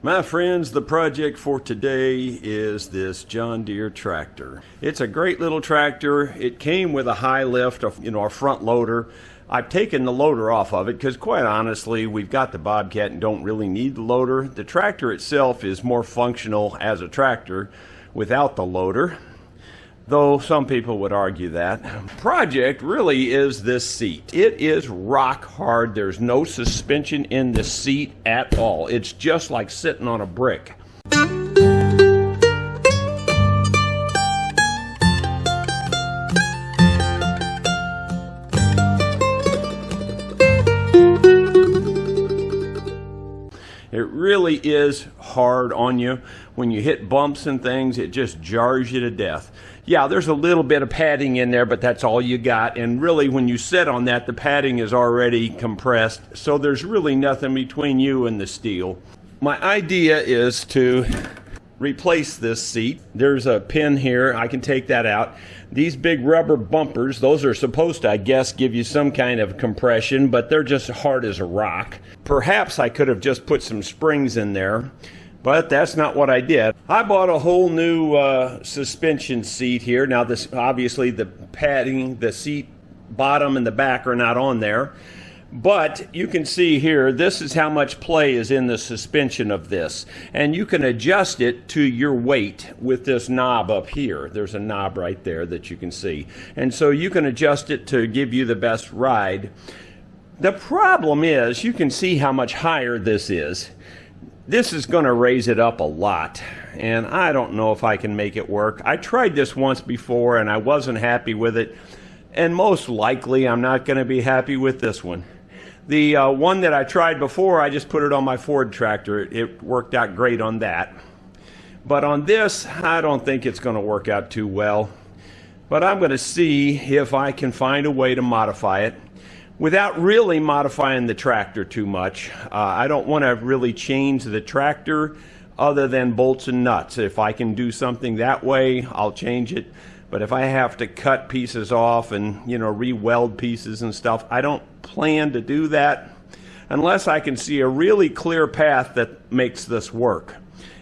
My friends, the project for today is this John Deere tractor. It's a great little tractor. It came with a high lift, a front loader. I've taken the loader off of it because quite honestly, we've got the Bobcat and don't really need the loader. The tractor itself is more functional as a tractor without the loader, though some people would argue that. Project really is this seat. It is rock hard. There's no suspension in the seat at all. It's just like sitting on a brick. It really is hard on you. When you hit bumps and things, it just jars you to death. Yeah, there's a little bit of padding in there, but that's all you got. And really, when you sit on that, the padding is already compressed, so there's really nothing between you and the steel. My idea is to replace this seat. There's a pin here. I can take that out. These big rubber bumpers, those are supposed to, I guess, give you some kind of compression, but they're just hard as a rock. Perhaps I could have just put some springs in there, but that's not what I did. I bought a whole new suspension seat here. Now, this obviously the padding, the seat bottom and the back are not on there. But you can see here, this is how much play is in the suspension of this. And you can adjust it to your weight with this knob up here. There's a knob right there that you can see. And so you can adjust it to give you the best ride. The problem is, you can see how much higher this is. This is going to raise it up a lot. And I don't know if I can make it work. I tried this once before and I wasn't happy with it. And most likely I'm not going to be happy with this one. The one that I tried before, I just put it on my Ford tractor. It worked out great on that. But on this, I don't think it's going to work out too well. But I'm going to see if I can find a way to modify it without really modifying the tractor too much. I don't want to really change the tractor other than bolts and nuts. If I can do something that way, I'll change it. But if I have to cut pieces off and, re-weld pieces and stuff, I don't plan to do that unless I can see a really clear path that makes this work.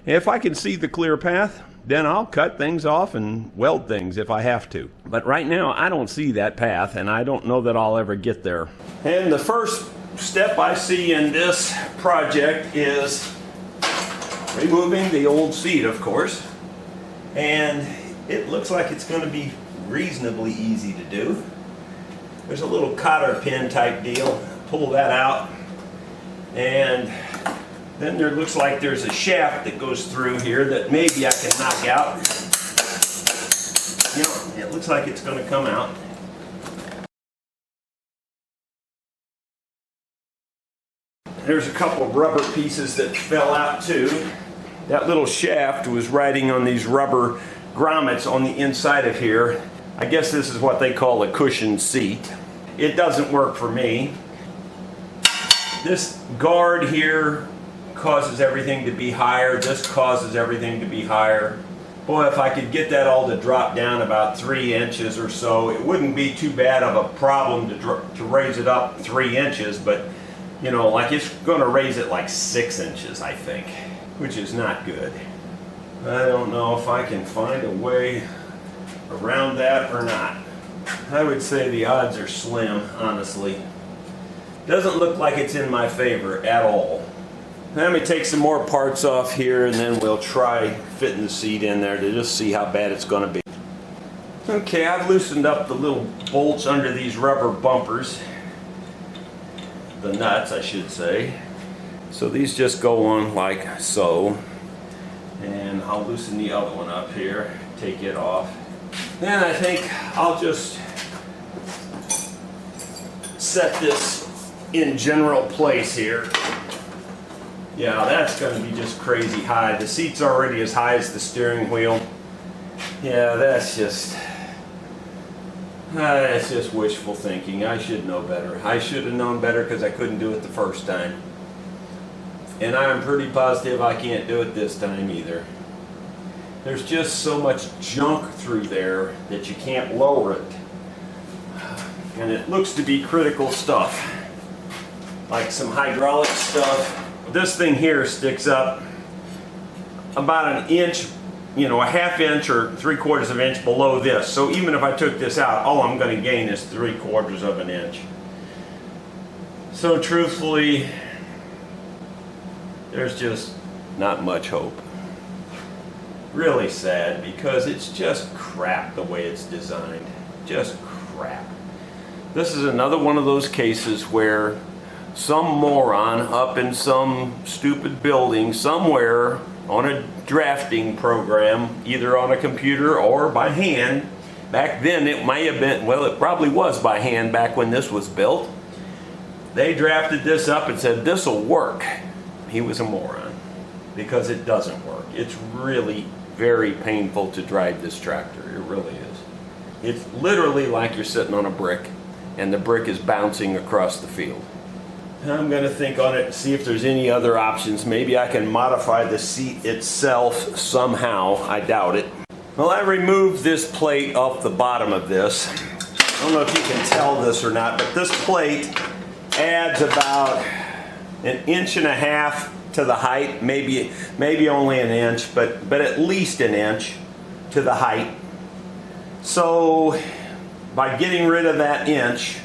If I can see the clear path, then I'll cut things off and weld things if I have to. But right now, I don't see that path, and I don't know that I'll ever get there. And the first step I see in this project is removing the old seat, of course. And it looks like it's going to be reasonably easy to do. There's a little cotter pin type deal. Pull that out. And then there looks like there's a shaft that goes through here that maybe I can knock out. It looks like it's going to come out. There's a couple of rubber pieces that fell out too. That little shaft was riding on these rubber grommets on the inside of here. I guess this is what they call a cushioned seat. It doesn't work for me. This guard here causes everything to be higher. This causes everything to be higher. Boy, if I could get that all to drop down about 3 inches or so, it wouldn't be too bad of a problem to raise it up 3 inches, but like it's going to raise it like 6 inches, I think, which is not good. I don't know if I can find a way around that or not. I would say the odds are slim, honestly. Doesn't look like it's in my favor at all. Let me take some more parts off here and then we'll try fitting the seat in there to just see how bad it's going to be. Okay, I've loosened up the little bolts under these rubber bumpers. The nuts, I should say. So these just go on like so. And I'll loosen the other one up here, take it off. Then I think I'll just set this in general place here. Yeah, that's going to be just crazy high. The seat's already as high as the steering wheel. Yeah, that's just wishful thinking. I should know better. I should have known better because I couldn't do it the first time. And I'm pretty positive I can't do it this time either. There's just so much junk through there that you can't lower it. And it looks to be critical stuff, like some hydraulic stuff. This thing here sticks up about an inch, you know, a ½ inch or 3/4 of an inch below this. So even if I took this out, all I'm going to gain is 3/4 of an inch. So truthfully, there's just not much hope. Really sad, because it's just crap the way it's designed. Just crap. This is another one of those cases where some moron up in some stupid building somewhere on a drafting program, either on a computer or by hand. Back then it may have been, well, it probably was by hand back when this was built. They drafted this up and said, this'll work. He was a moron, because it doesn't work. It's really very painful to drive this tractor. It really is. It's literally like you're sitting on a brick and the brick is bouncing across the field. I'm going to think on it and see if there's any other options. Maybe I can modify the seat itself somehow. I doubt it. Well, I removed this plate off the bottom of this. I don't know if you can tell this or not, but this plate adds about 1.5 inches to the height, maybe only an inch, but at least an inch to the height. So by getting rid of that inch,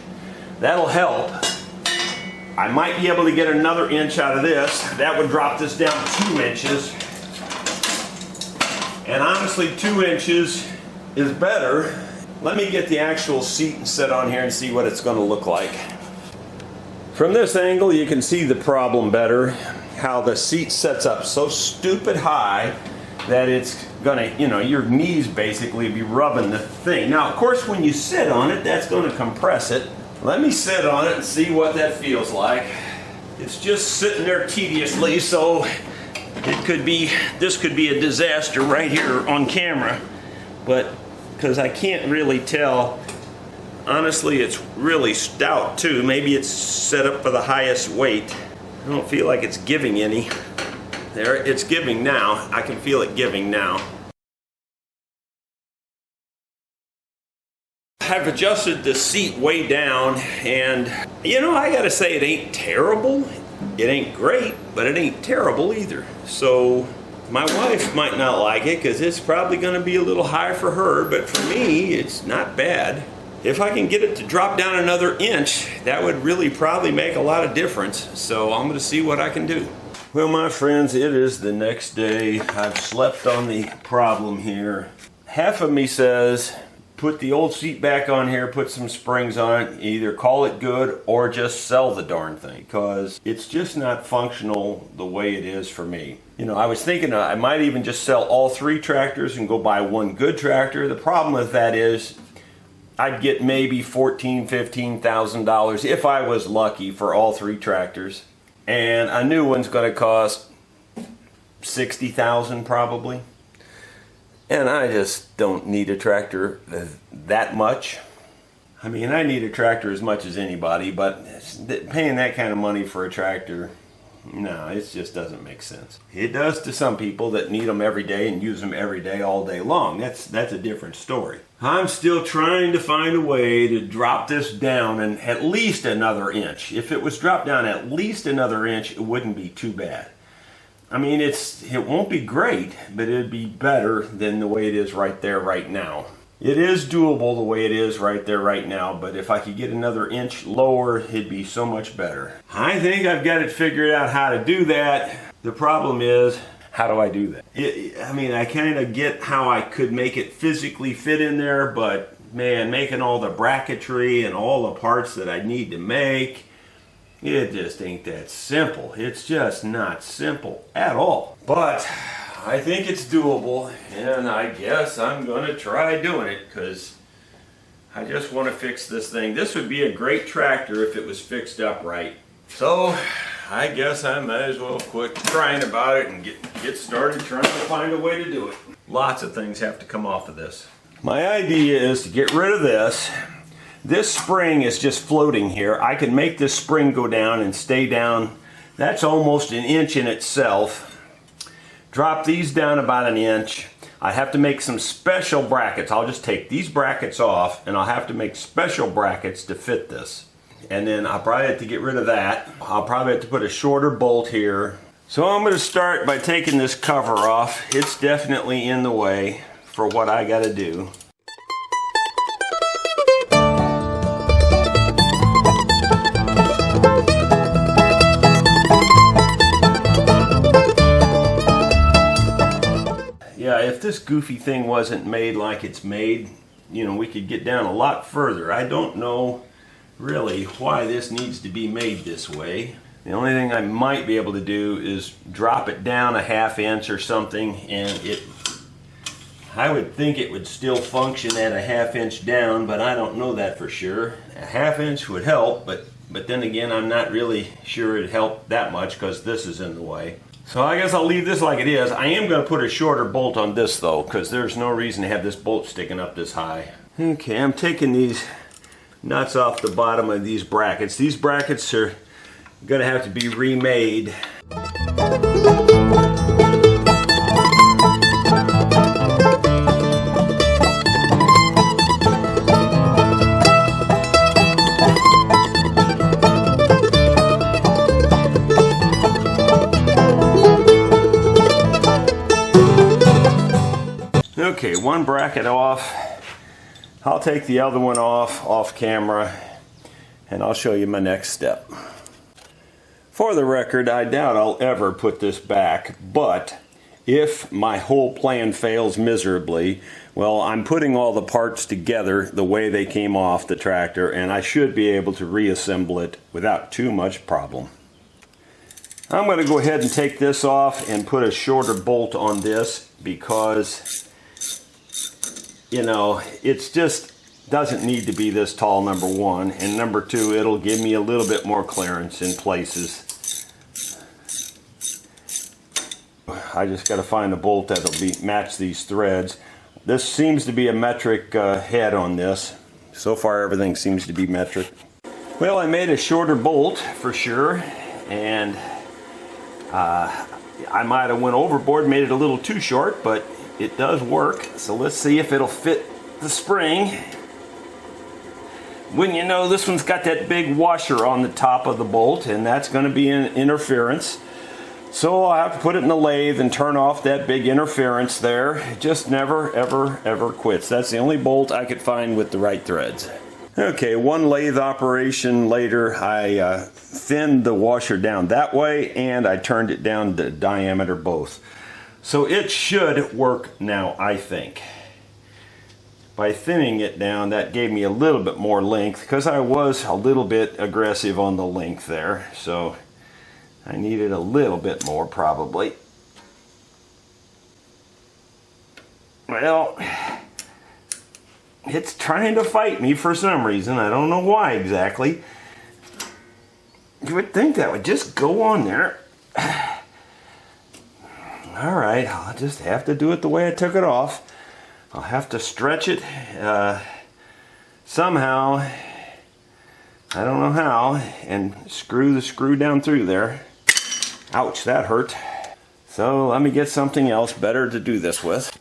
that'll help. I might be able to get another inch out of this. That would drop this down 2 inches. And honestly, 2 inches is better. Let me get the actual seat and set on here and see what it's going to look like. From this angle, you can see the problem better. How the seat sets up so stupid high that it's gonna, you know, your knees basically be rubbing the thing. Now, of course, when you sit on it, that's going to compress it. Let me sit on it and see what that feels like. It's just sitting there tediously, so it could be, this could be a disaster right here on camera, but because I can't really tell. Honestly, it's really stout too. Maybe it's set up for the highest weight. I don't feel like it's giving any. There, it's giving now. I can feel it giving now. I've adjusted the seat way down, and you know, I gotta say, it ain't terrible. It ain't great, but it ain't terrible either. So my wife might not like it because it's probably gonna be a little high for her, but for me, it's not bad. If I can get it to drop down another inch, that would really probably make a lot of difference. So I'm going to see what I can do. Well, my friends, it is the next day. I've slept on the problem here. Half of me says, put the old seat back on here, put some springs on it, either call it good or just sell the darn thing, because it's just not functional the way it is for me. You know, I was thinking I might even just sell all 3 tractors and go buy one good tractor. The problem with that is, I'd get maybe $14,000, $15,000 if I was lucky for all 3 tractors, and a new one's going to cost $60,000 probably. And I just don't need a tractor that much. I mean, I need a tractor as much as anybody, but paying that kind of money for a tractor, no, it just doesn't make sense. It does to some people that need them every day and use them every day, all day long. That's a different story. I'm still trying to find a way to drop this down and at least another inch. If it was dropped down at least another inch, it wouldn't be too bad. I mean, it won't be great, but it'd be better than the way it is right there right now. It is doable the way it is right there right now, but if I could get another inch lower, it'd be so much better. I think I've got it figured out how to do that. The problem is, how do I do that? I mean, I kind of get how I could make it physically fit in there, but man, making all the bracketry and all the parts that I need to make, it just ain't that simple. It's just not simple at all. But I think it's doable, and I guess I'm going to try doing it because I just want to fix this thing. This would be a great tractor if it was fixed up right. So I guess I might as well quit crying about it and get started trying to find a way to do it. Lots of things have to come off of this. My idea is to get rid of this. This spring is just floating here. I can make this spring go down and stay down. That's almost an inch in itself. Drop these down about an inch. I have to make some special brackets. I'll just take these brackets off and I'll have to make special brackets to fit this. And then I'll probably have to get rid of that. I'll probably have to put a shorter bolt here. So I'm going to start by taking this cover off. It's definitely in the way for what I got to do. Yeah, if this goofy thing wasn't made like it's made, you know, we could get down a lot further. I don't know really why this needs to be made this way. The only thing I might be able to do is drop it down a ½ inch or something, and I would think it would still function at a ½ inch down, but I don't know that for sure. A ½ inch would help, but then again, I'm not really sure it'd help that much because this is in the way. So I guess I'll leave this like it is. I am going to put a shorter bolt on this though, because there's no reason to have this bolt sticking up this high. Okay, I'm taking these nuts off the bottom of these brackets. These brackets are going to have to be remade. Okay, one bracket off. I'll take the other one off camera, and I'll show you my next step. For the record, I doubt I'll ever put this back, but if my whole plan fails miserably, well, I'm putting all the parts together the way they came off the tractor, and I should be able to reassemble it without too much problem. I'm going to go ahead and take this off and put a shorter bolt on this because, you know, it's just doesn't need to be this tall, number one, and number two, it'll give me a little bit more clearance in places. I just got to find a bolt that'll match these threads. This seems to be a metric head on this. So far everything seems to be metric. Well, I made a shorter bolt for sure, and I might have went overboard, made it a little too short, but it does work. So let's see if it'll fit the spring. When you know, this one's got that big washer on the top of the bolt, and that's going to be an interference. So I'll have to put it in the lathe and turn off that big interference there. It just never, ever, ever quits. That's the only bolt I could find with the right threads. Okay, one lathe operation later, I thinned the washer down that way, and I turned it down to diameter both. So it should work now, I think. By thinning it down, that gave me a little bit more length because I was a little bit aggressive on the length there. So I needed a little bit more probably. Well, it's trying to fight me for some reason. I don't know why exactly. You would think that would just go on there. Alright, I'll just have to do it the way I took it off. I'll have to stretch it somehow, I don't know how, and screw the screw down through there. Ouch, that hurt. So let me get something else better to do this with.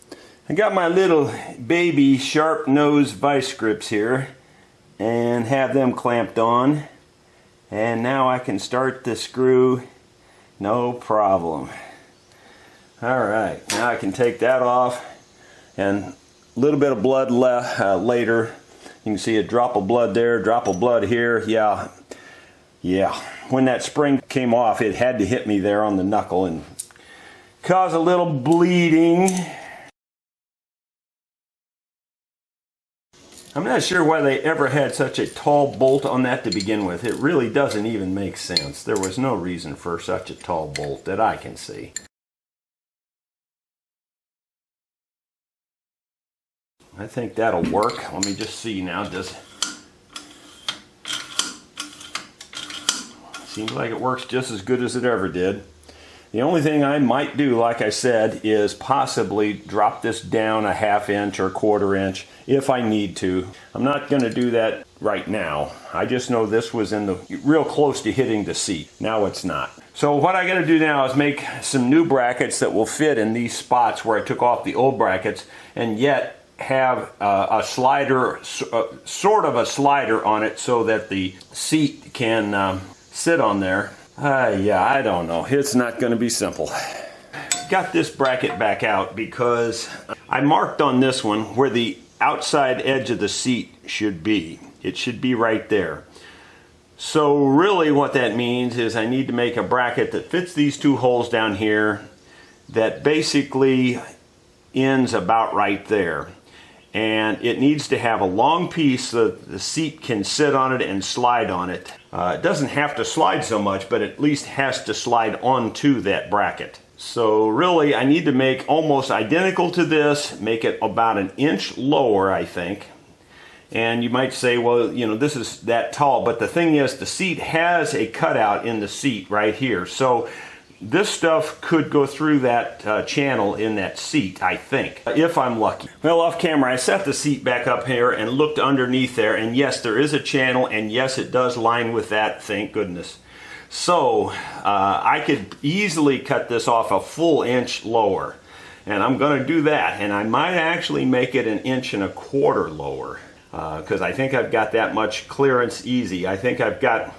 I got my little baby sharp nose vice grips here and have them clamped on, and now I can start the screw no problem. Alright, now I can take that off, and a little bit of blood later. You can see a drop of blood there, drop of blood here. Yeah, when that spring came off, it had to hit me there on the knuckle and cause a little bleeding. I'm not sure why they ever had such a tall bolt on that to begin with. It really doesn't even make sense. There was no reason for such a tall bolt that I can see. I think that'll work. Let me just see now. Seems like it works just as good as it ever did. The only thing I might do, like I said, is possibly drop this down a ½ inch or ¼ inch if I need to. I'm not going to do that right now. I just know this was in the real close to hitting the seat. Now it's not. So what I got to do now is make some new brackets that will fit in these spots where I took off the old brackets, and yet have a slider, sort of a slider on it so that the seat can sit on there. Yeah, I don't know. It's not going to be simple. Got this bracket back out because I marked on this one where the outside edge of the seat should be. It should be right there. So really what that means is I need to make a bracket that fits these two holes down here that basically ends about right there. And it needs to have a long piece so that the seat can sit on it and slide on it. It doesn't have to slide so much, but at least has to slide onto that bracket. So really I need to make almost identical to this, make it about an inch lower, I think. And you might say, well, you know, this is that tall, but the thing is the seat has a cutout in the seat right here. So this stuff could go through that channel in that seat, I think, if I'm lucky. Well, off camera, I set the seat back up here and looked underneath there, and yes, there is a channel, and yes, it does line with that, thank goodness. So I could easily cut this off a full inch lower, and I'm going to do that, and I might actually make it 1.25 inches lower, because I think I've got that much clearance easy. I think I've got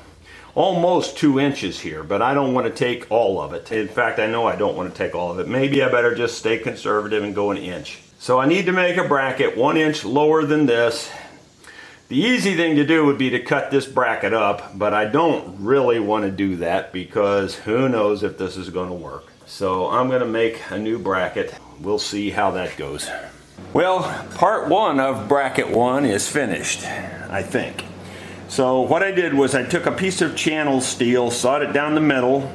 almost 2 inches here, but I don't want to take all of it. In fact, I know I don't want to take all of it. Maybe I better just stay conservative and go 1 inch. So I need to make a bracket 1 inch lower than this. The easy thing to do would be to cut this bracket up, but I don't really want to do that because who knows if this is going to work. So I'm going to make a new bracket. We'll see how that goes. Well, part 1 of bracket 1 is finished, I think. So what I did was I took a piece of channel steel, sawed it down the middle,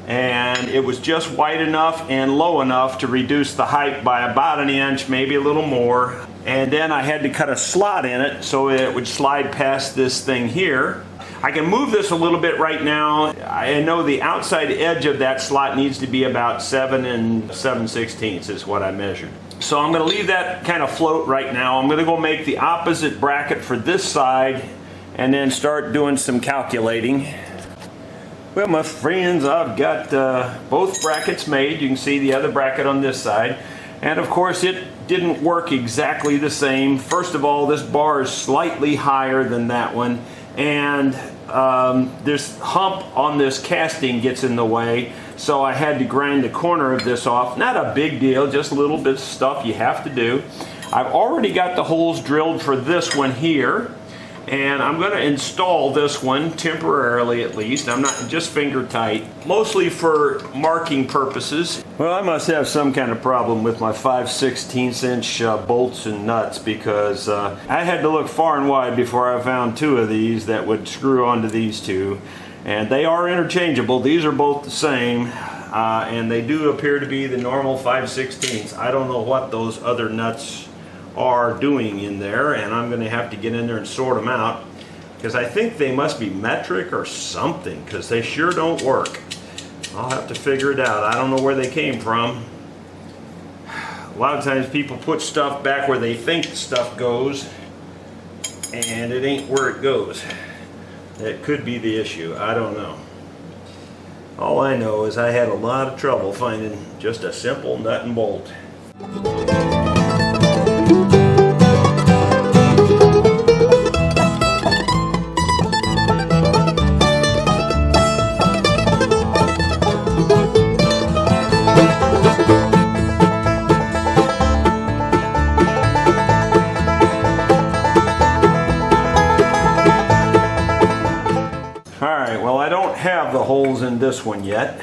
and it was just wide enough and low enough to reduce the height by about 1 inch, maybe a little more. And then I had to cut a slot in it so it would slide past this thing here. I can move this a little bit right now. I know the outside edge of that slot needs to be about 7 7/16 is what I measured. So I'm going to leave that kind of float right now. I'm going to go make the opposite bracket for this side and then start doing some calculating. Well, my friends, I've got both brackets made. You can see the other bracket on this side. And of course it didn't work exactly the same. First of all, this bar is slightly higher than that one, and this hump on this casting gets in the way, so I had to grind the corner of this off. Not a big deal, just a little bit of stuff you have to do. I've already got the holes drilled for this one here, and I'm going to install this one temporarily at least. I'm not just finger tight, mostly for marking purposes. Well, I must have some kind of problem with my 5/16 inch bolts and nuts, because I had to look far and wide before I found 2 of these that would screw onto these 2. And they are interchangeable. These are both the same, and they do appear to be the normal 5/16. I don't know what those other nuts are doing in there, and I'm going to have to get in there and sort them out, because I think they must be metric or something, because they sure don't work. I'll have to figure it out. I don't know where they came from. A lot of times people put stuff back where they think stuff goes, and it ain't where it goes. That could be the issue. I don't know. All I know is I had a lot of trouble finding just a simple nut and bolt. Have the holes in this one yet.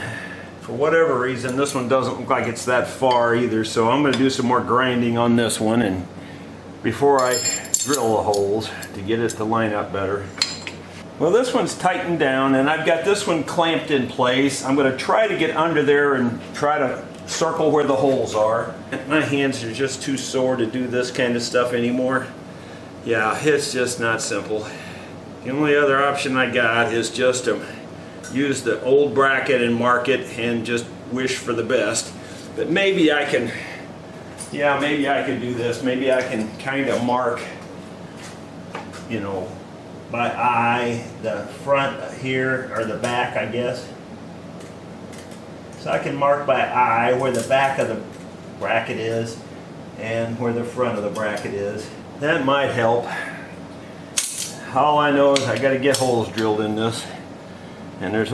For whatever reason, this one doesn't look like it's that far either, so I'm going to do some more grinding on this one and before I drill the holes to get it to line up better. Well, this one's tightened down and I've got this one clamped in place. I'm going to try to get under there and try to circle where the holes are. My hands are just too sore to do this kind of stuff anymore. Yeah, it's just not simple. The only other option I got is just to use the old bracket and mark it and just wish for the best. But maybe I can, yeah, maybe I can do this. Maybe I can kind of mark, you know, by eye, the front here, or the back, I guess. So I can mark by eye where the back of the bracket is and where the front of the bracket is. That might help. All I know is I got to get holes drilled in this. And there's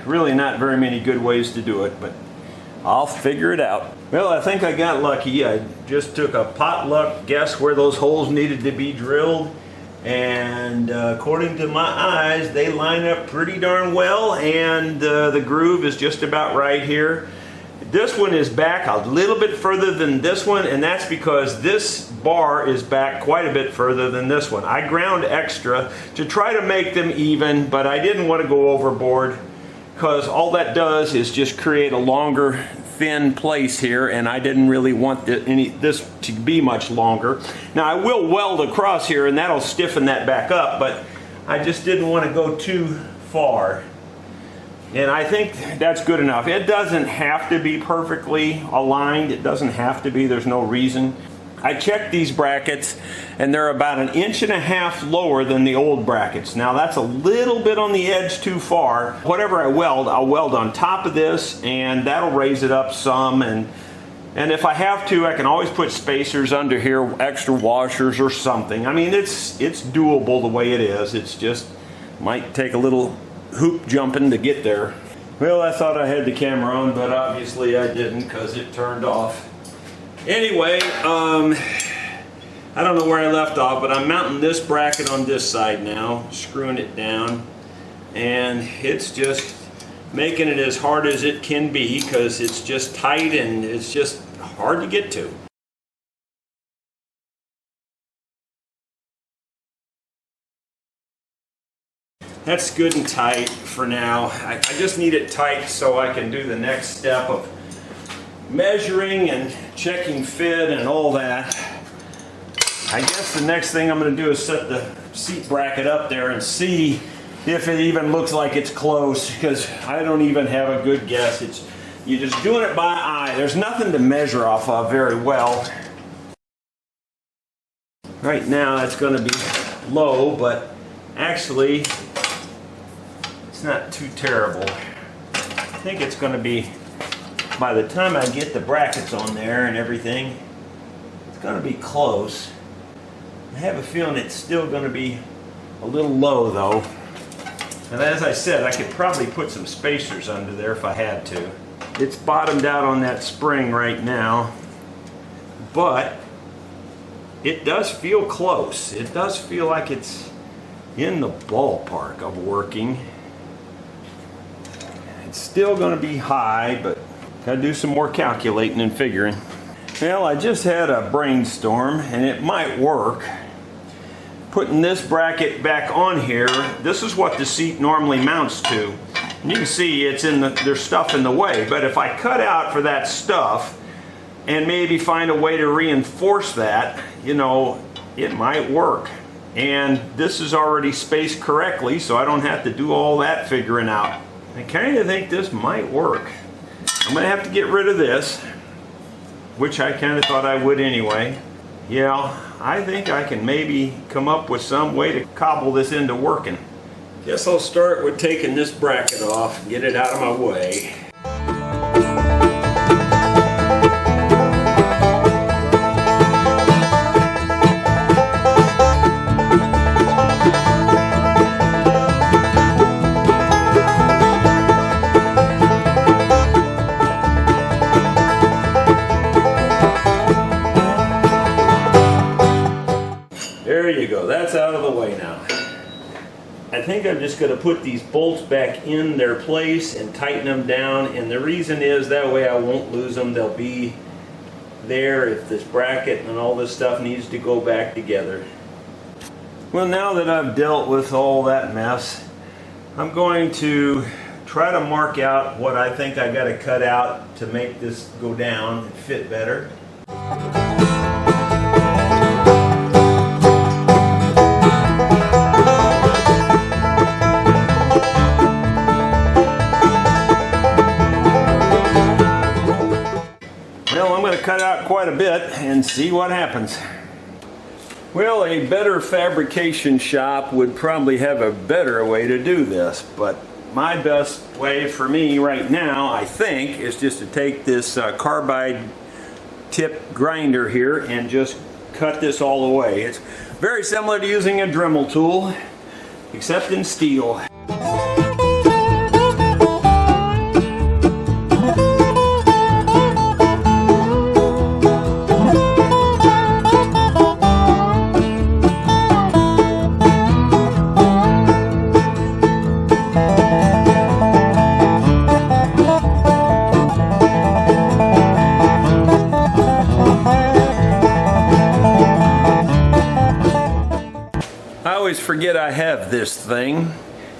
really not very many good ways to do it, but I'll figure it out. Well, I think I got lucky. I just took a potluck guess where those holes needed to be drilled, and according to my eyes, they line up pretty darn well, and the groove is just about right here. This one is back a little bit further than this one, and that's because this bar is back quite a bit further than this one. I ground extra to try to make them even, but I didn't want to go overboard, because all that does is just create a longer thin place here, and I didn't really want this to be much longer. Now I will weld across here, and that'll stiffen that back up, but I just didn't want to go too far. And I think that's good enough. It doesn't have to be perfectly aligned. It doesn't have to be. There's no reason. I checked these brackets, and they're about 1.5 inches lower than the old brackets. Now that's a little bit on the edge too far. Whatever I weld, I'll weld on top of this, and that'll raise it up some. And if I have to, I can always put spacers under here, extra washers or something. I mean, it's doable the way it is. It's just might take a little hoop jumping to get there. Well, I thought I had the camera on, but obviously I didn't, because it turned off. Anyway, I don't know where I left off, but I'm mounting this bracket on this side now, screwing it down, and it's just making it as hard as it can be, because it's just tight and it's just hard to get to. That's good and tight for now. I just need it tight so I can do the next step of measuring and checking fit and all that. I guess the next thing I'm going to do is set the seat bracket up there and see if it even looks like it's close, because I don't even have a good guess. You're just doing it by eye. There's nothing to measure off of very well. Right now it's going to be low, but actually it's not too terrible. I think it's going to be, by the time I get the brackets on there and everything, it's going to be close. I have a feeling it's still going to be a little low though. And as I said, I could probably put some spacers under there if I had to. It's bottomed out on that spring right now, but it does feel close. It does feel like it's in the ballpark of working. It's still going to be high, but gotta do some more calculating and figuring. Well, I just had a brainstorm, and it might work. Putting this bracket back on here, this is what the seat normally mounts to. And you can see there's stuff in the way, but if I cut out for that stuff and maybe find a way to reinforce that, you know, it might work. And this is already spaced correctly, so I don't have to do all that figuring out. I kind of think this might work. I'm going to have to get rid of this, which I kind of thought I would anyway. Yeah, I think I can maybe come up with some way to cobble this into working. Guess I'll start with taking this bracket off and get it out of my way. There you go, that's out of the way now. I think I'm just going to put these bolts back in their place and tighten them down, and the reason is that way I won't lose them. They'll be there if this bracket and all this stuff needs to go back together. Well, now that I've dealt with all that mess, I'm going to try to mark out what I think I got to cut out to make this go down and fit better. Cut out quite a bit and see what happens. Well, a better fabrication shop would probably have a better way to do this, but my best way for me right now, I think, is just to take this carbide tip grinder here and just cut this all away. It's very similar to using a Dremel tool, except in steel. forget I have this thing,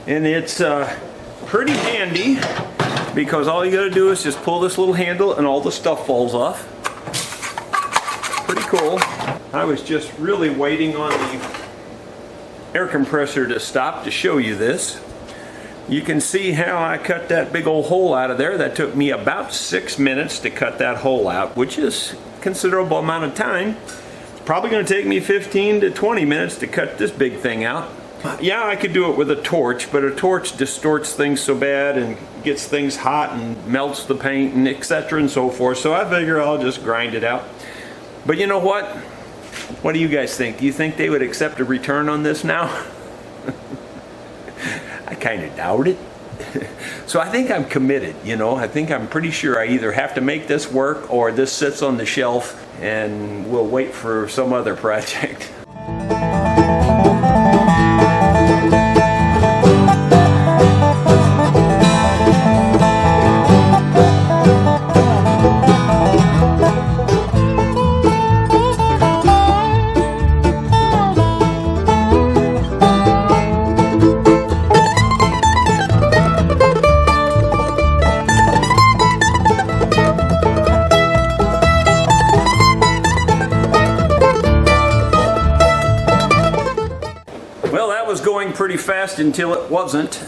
and it's pretty handy because all you got to do is just pull this little handle and all the stuff falls off. Pretty cool. I was just really waiting on the air compressor to stop to show you this. You can see how I cut that big old hole out of there. That took me about 6 minutes to cut that hole out, which is a considerable amount of time. It's probably going to take me 15 to 20 minutes to cut this big thing out. Yeah, I could do it with a torch, but a torch distorts things so bad and gets things hot and melts the paint and etc. and so forth. So I figure I'll just grind it out. But you know what? What do you guys think? Do you think they would accept a return on this now? I kind of doubt it. So I think I'm committed, you know. I think I'm pretty sure I either have to make this work or this sits on the shelf and we'll wait for some other project. Going pretty fast until it wasn't.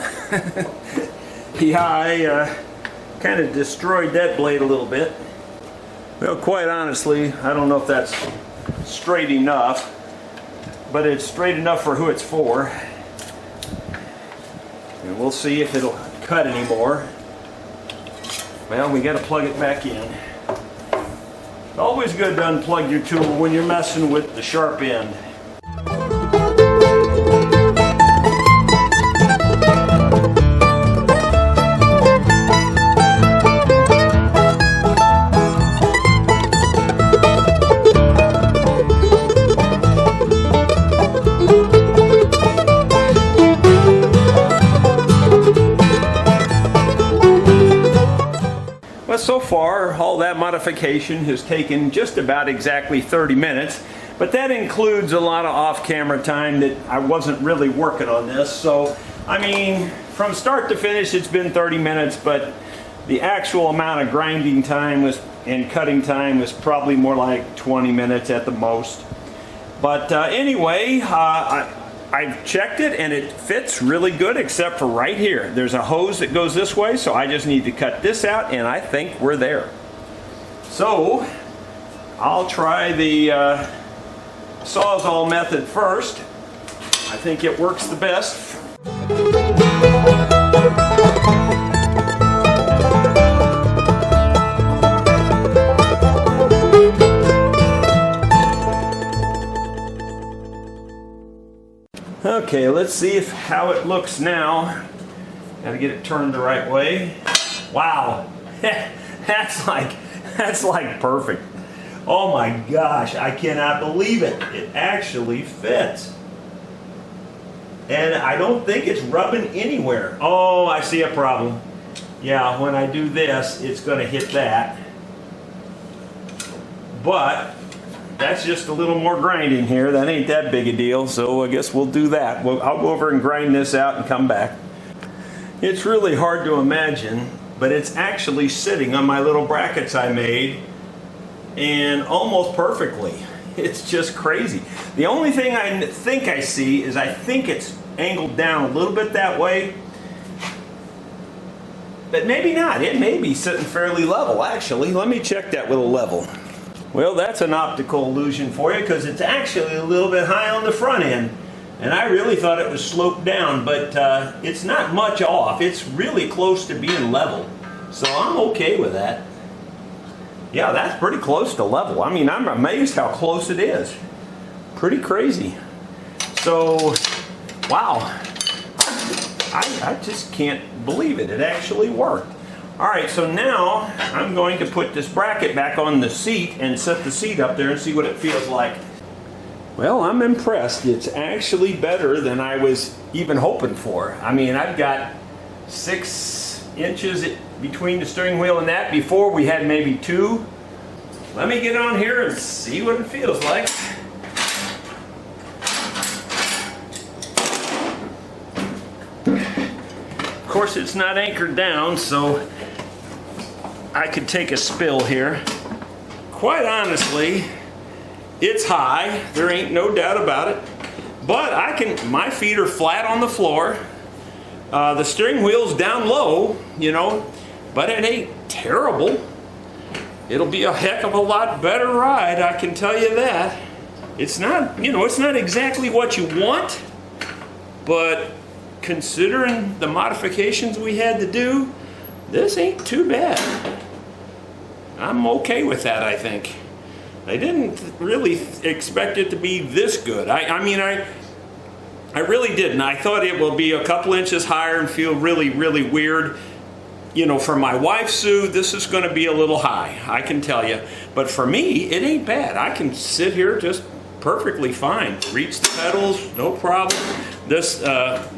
Yeah, I kind of destroyed that blade a little bit. Well, quite honestly, I don't know if that's straight enough, but it's straight enough for who it's for. And we'll see if it'll cut anymore. Well, we got to plug it back in. It's always good to unplug your tool when you're messing with the sharp end. So far, all that modification has taken just about exactly 30 minutes, but that includes a lot of off-camera time that I wasn't really working on this. So, I mean, from start to finish, it's been 30 minutes, but the actual amount of grinding time and cutting time was probably more like 20 minutes at the most. But anyway, I've checked it and it fits really good except for right here. There's a hose that goes this way, so I just need to cut this out and I think we're there. So I'll try the Sawzall method first. I think it works the best. Okay, let's see how it looks now. Gotta get it turned the right way. Wow, that's like perfect. Oh my gosh, I cannot believe it. It actually fits. And I don't think it's rubbing anywhere. Oh, I see a problem. Yeah, when I do this, it's gonna hit that. But that's just a little more grinding here. That ain't that big a deal, so I guess we'll do that. I'll go over and grind this out and come back. It's really hard to imagine, but it's actually sitting on my little brackets I made and almost perfectly. It's just crazy. The only thing I think I see is I think it's angled down a little bit that way, but maybe not. It may be sitting fairly level, actually. Let me check that with a level. Well, that's an optical illusion for you because it's actually a little bit high on the front end. And I really thought it was sloped down, but it's not much off. It's really close to being level. So I'm okay with that. Yeah, that's pretty close to level. I mean, I'm amazed how close it is. Pretty crazy. So, wow. I just can't believe it. It actually worked. Alright, so now I'm going to put this bracket back on the seat and set the seat up there and see what it feels like. Well, I'm impressed. It's actually better than I was even hoping for. I mean, I've got 6 inches between the steering wheel and that. Before we had maybe 2. Let me get on here and see what it feels like. course, it's not anchored down, so I could take a spill here. Quite honestly, it's high. There ain't no doubt about it. But my feet are flat on the floor. The steering wheel's down low, you know, but it ain't terrible. It'll be a heck of a lot better ride, I can tell you that. It's not, you know, it's not exactly what you want, but considering the modifications we had to do, this ain't too bad. I'm okay with that, I think. I didn't really expect it to be this good. I mean, I really didn't. I thought it will be a couple inches higher and feel really, really weird. You know, for my wife, Sue, this is going to be a little high, I can tell you. But for me, it ain't bad. I can sit here just perfectly fine. Reach the pedals, no problem.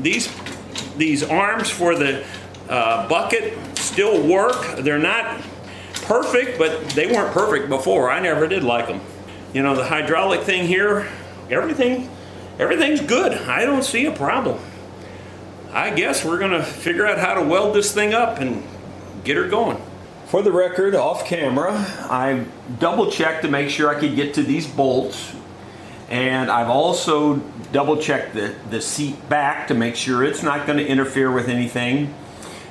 These arms for the bucket still work. They're not perfect, but they weren't perfect before. I never did like them. You know, the hydraulic thing here, everything's good. I don't see a problem. I guess we're gonna figure out how to weld this thing up and get her going. For the record, off camera, I double checked to make sure I could get to these bolts, and I've also double checked the seat back to make sure it's not going to interfere with anything.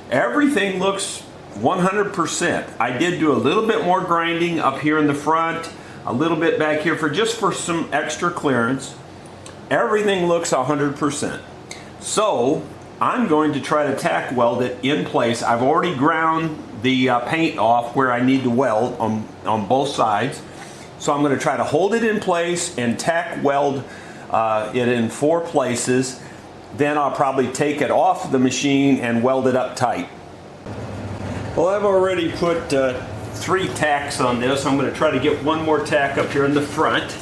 Everything looks 100%. I did do a little bit more grinding up here in the front, a little bit back here for some extra clearance. Everything looks 100%. So I'm going to try to tack weld it in place. I've already ground the paint off where I need to weld on both sides. So I'm going to try to hold it in place and tack weld it in 4 places. Then I'll probably take it off the machine and weld it up tight. Well, I've already put 3 tacks on this. I'm going to try to get 1 more tack up here in the front.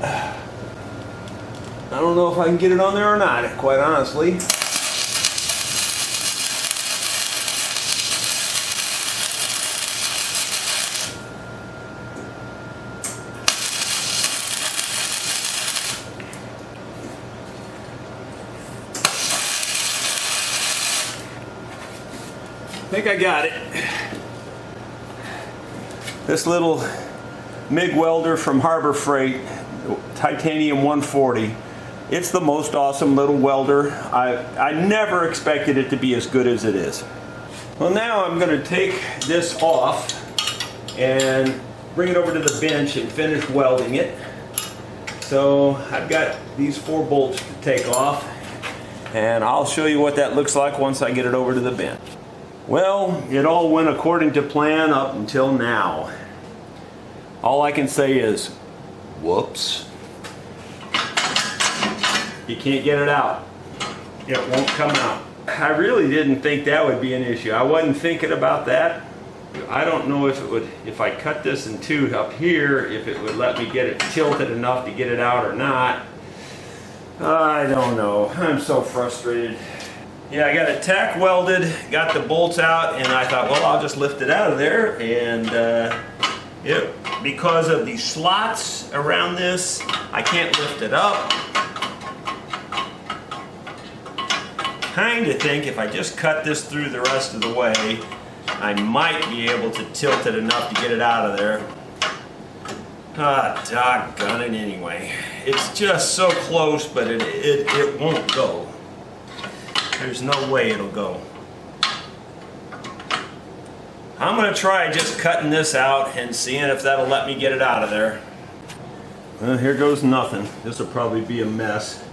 I don't know if I can get it on there or not, quite honestly. I think I got it. This little MIG welder from Harbor Freight, titanium 140. It's the most awesome little welder. I never expected it to be as good as it is. Well, now I'm going to take this off and bring it over to the bench and finish welding it. So I've got these 4 bolts to take off, and I'll show you what that looks like once I get it over to the bench. Well, it all went according to plan up until now. All I can say is, whoops. You can't get it out. It won't come out. I really didn't think that would be an issue. I wasn't thinking about that. I don't know if I cut this in 2 up here, if it would let me get it tilted enough to get it out or not. I don't know. I'm so frustrated. Yeah, I got it tack welded, got the bolts out, and I thought, well, I'll just lift it out of there. And because of these slots around this, I can't lift it up. Kind of think if I just cut this through the rest of the way, I might be able to tilt it enough to get it out of there. Ah, doggone it anyway. It's just so close, but it won't go. There's no way it'll go. I'm going to try just cutting this out and seeing if that'll let me get it out of there. Well, here goes nothing. This will probably be a mess.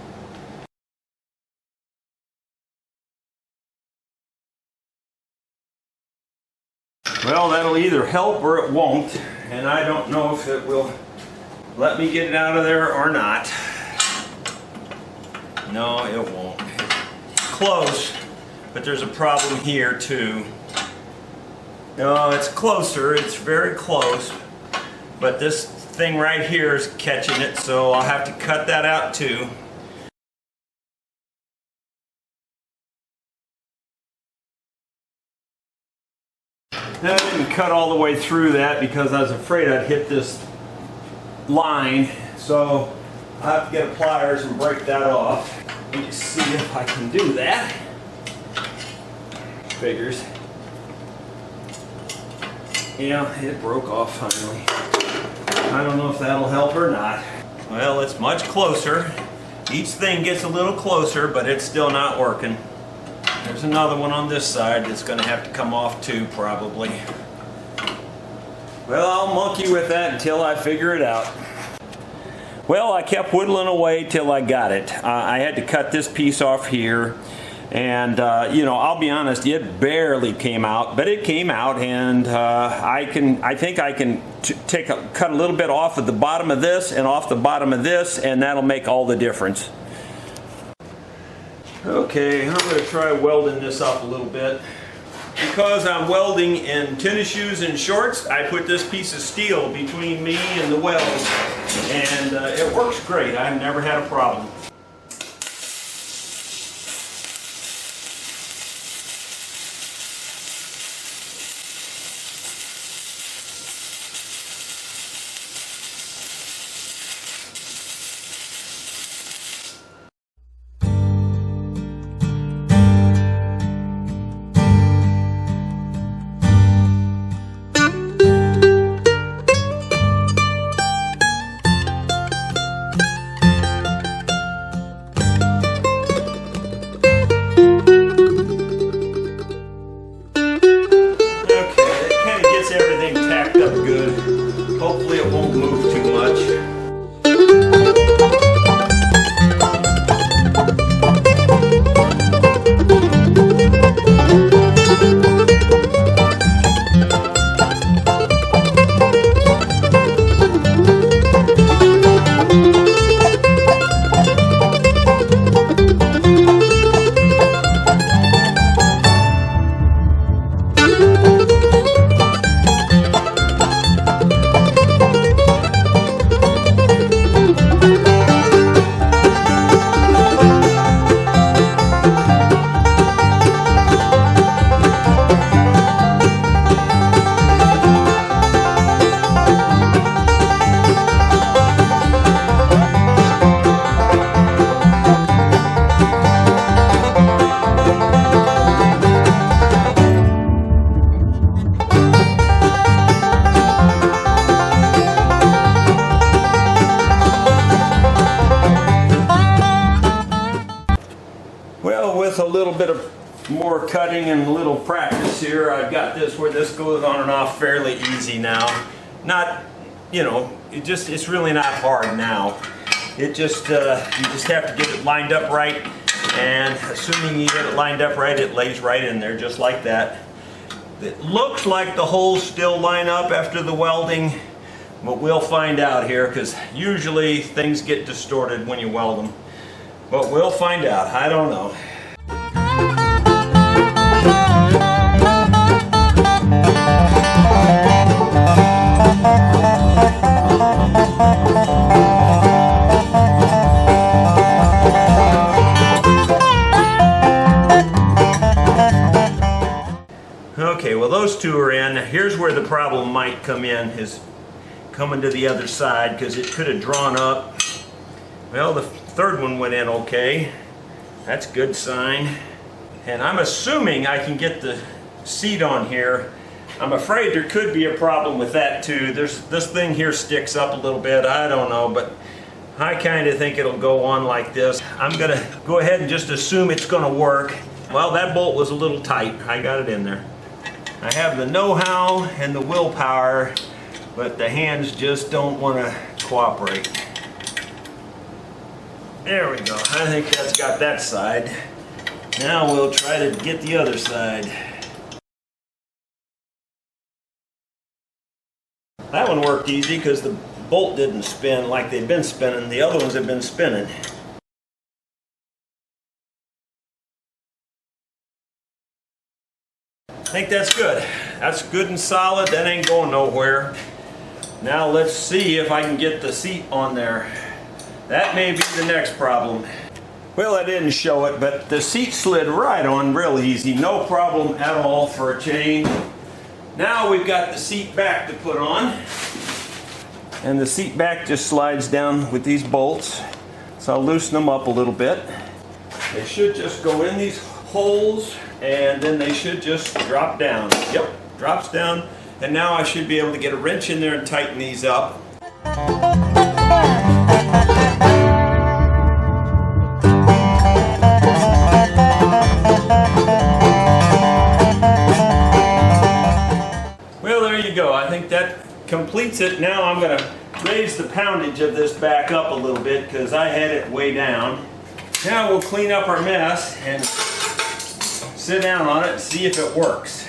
Well, that'll either help or it won't, and I don't know if it will let me get it out of there or not. No, it won't. Close, but there's a problem here too. No, it's closer, it's very close, but this thing right here is catching it, so I'll have to cut that out too. I didn't cut all the way through that because I was afraid I'd hit this line, so I'll have to get pliers and break that off. Let me see if I can do that. figures. Yeah, it broke off finally. I don't know if that'll help or not. Well, it's much closer. Each thing gets a little closer, but it's still not working. There's another one on this side that's going to have to come off too, probably. Well, I'll monkey with that until I figure it out. Well, I kept whittling away till I got it. I had to cut this piece off here. And you know, I'll be honest, it barely came out, but it came out, and I think I can cut a little bit off at the bottom of this and off the bottom of this, and that'll make all the difference. Okay, I'm going to try welding this up a little bit. Because I'm welding in tennis shoes and shorts, I put this piece of steel between me and the weld, and it works great. I've never had a problem. Hopefully it won't move too much. With a little bit of more cutting and a little practice here, I've got this where this goes on and off fairly easy now. Not, you know, it's really not hard now. It just, you just have to get it lined up right, and assuming you get it lined up right, it lays right in there just like that. It looks like the holes still line up after the welding, but we'll find out here, because usually things get distorted when you weld them. But we'll find out. I don't know. Okay, well those two are in. Here's where the problem might come in, is coming to the other side, because it could have drawn up. Well, the third one went in okay. That's a good sign. And I'm assuming I can get the seat on here. I'm afraid there could be a problem with that too. This thing here sticks up a little bit. I don't know, but I kind of think it'll go on like this. I'm going to go ahead and just assume it's going to work. Well, that bolt was a little tight. I got it in there. I have the know-how and the willpower, but the hands just don't want to cooperate. There we go. I think that's got that side. Now we'll try to get the other side. That one worked easy because the bolt didn't spin like they've been spinning. The other ones have been spinning. I think that's good. That's good and solid. That ain't going nowhere. Now let's see if I can get the seat on there. That may be the next problem. Well, I didn't show it, but the seat slid right on real easy. No problem at all for a change. Now we've got the seat back to put on. And the seat back just slides down with these bolts. So I'll loosen them up a little bit. They should just go in these holes, and then they should just drop down. Yep, drops down, and now I should be able to get a wrench in there and tighten these up. Well, there you go. I think that completes it. Now I'm going to raise the poundage of this back up a little bit because I had it way down. Now we'll clean up our mess and sit down on it and see if it works.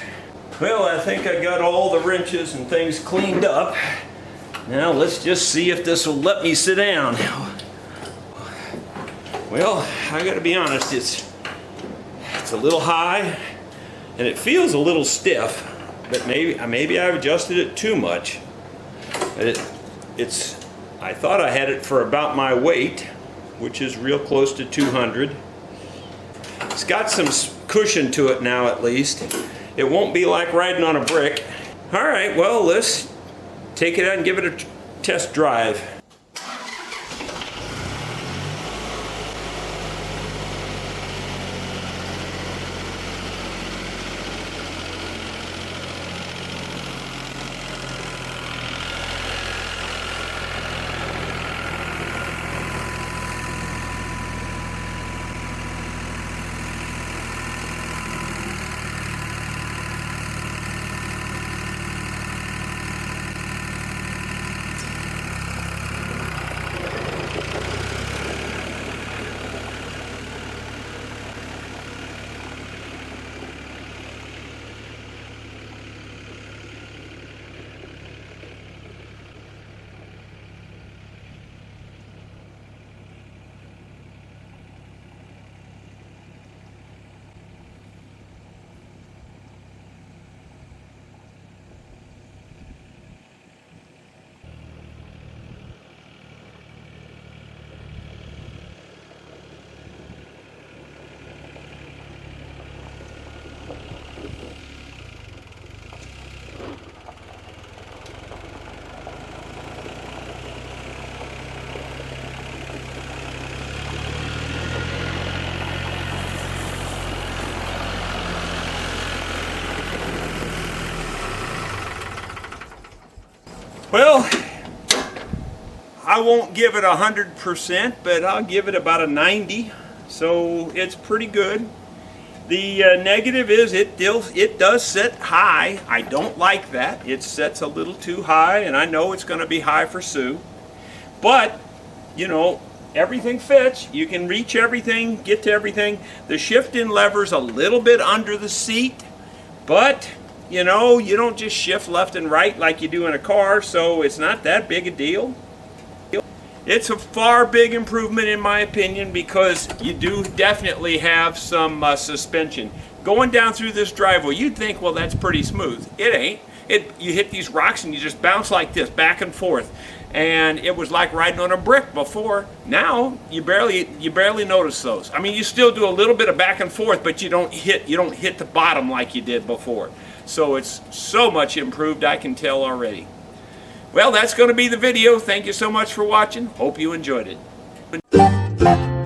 Well, I think I got all the wrenches and things cleaned up. Now let's just see if this will let me sit down. Well, I got to be honest, it's a little high and it feels a little stiff, but maybe I've adjusted it too much. I thought I had it for about my weight, which is real close to 200. It's got some cushion to it now, at least. It won't be like riding on a brick. All right, well, let's take it out and give it a test drive. Well, I won't give it 100%, but I'll give it about a 90. So it's pretty good. The negative is it does set high. I don't like that. It sets a little too high, and I know it's going to be high for Sue. But, you know, everything fits. You can reach everything, get to everything. The shift-in lever's a little bit under the seat, but you know, you don't just shift left and right like you do in a car, so it's not that big a deal. It's a far big improvement in my opinion because you do definitely have some suspension. Going down through this driveway, you'd think, well, that's pretty smooth. It ain't. You hit these rocks and you just bounce like this, back and forth. And it was like riding on a brick before. Now you barely notice those. I mean, you still do a little bit of back and forth, but you don't hit the bottom like you did before. So it's so much improved, I can tell already. Well, that's going to be the video. Thank you so much for watching. Hope you enjoyed it.